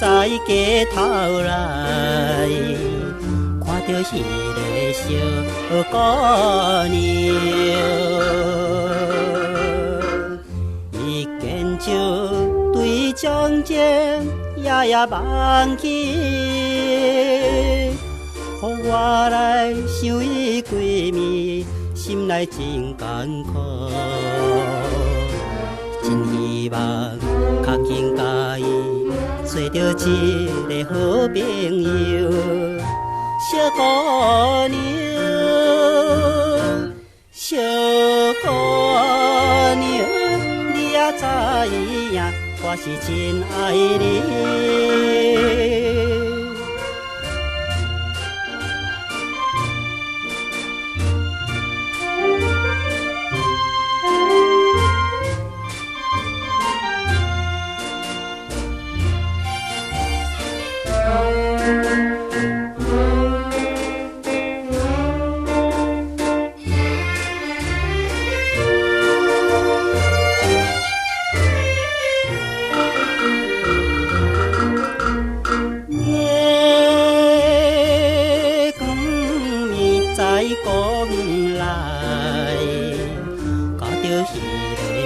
再回头来，看到迄个小姑娘，伊坚就对从前夜忘记，予我来想伊闺蜜，心内真艰苦。真希望较紧甲伊找到一个好朋友，小姑娘，小姑娘，你也知影，我是真爱你。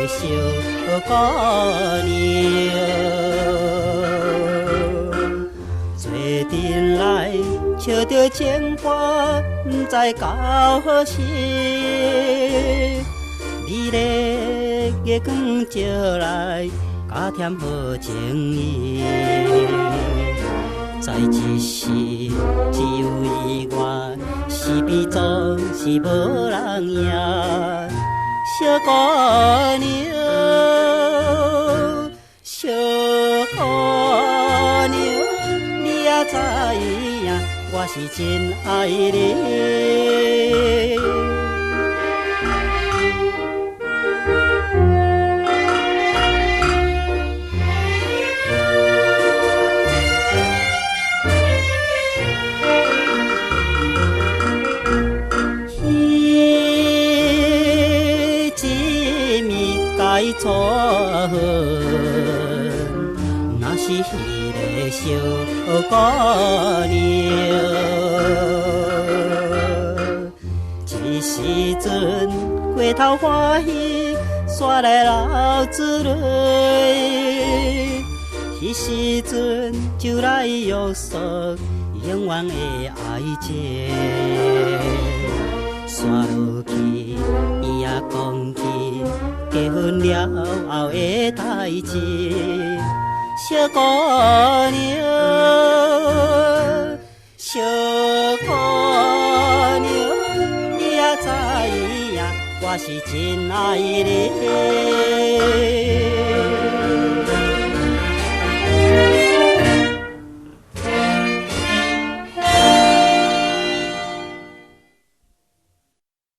小姑娘，做阵来笑着情花，不知到何时。美丽月光照来，加添好情意。在一时，只有伊我，四边总是无人赢。小姑娘，小姑娘，你也知影，我是真爱你。错恨，若是迄个小姑娘，一时阵回头欢喜，煞来流珠泪。迄时阵就来约束永远的爱情，煞落去伊也讲起。结婚了后的代志，小姑娘，小姑娘，你也知影，我是真爱你。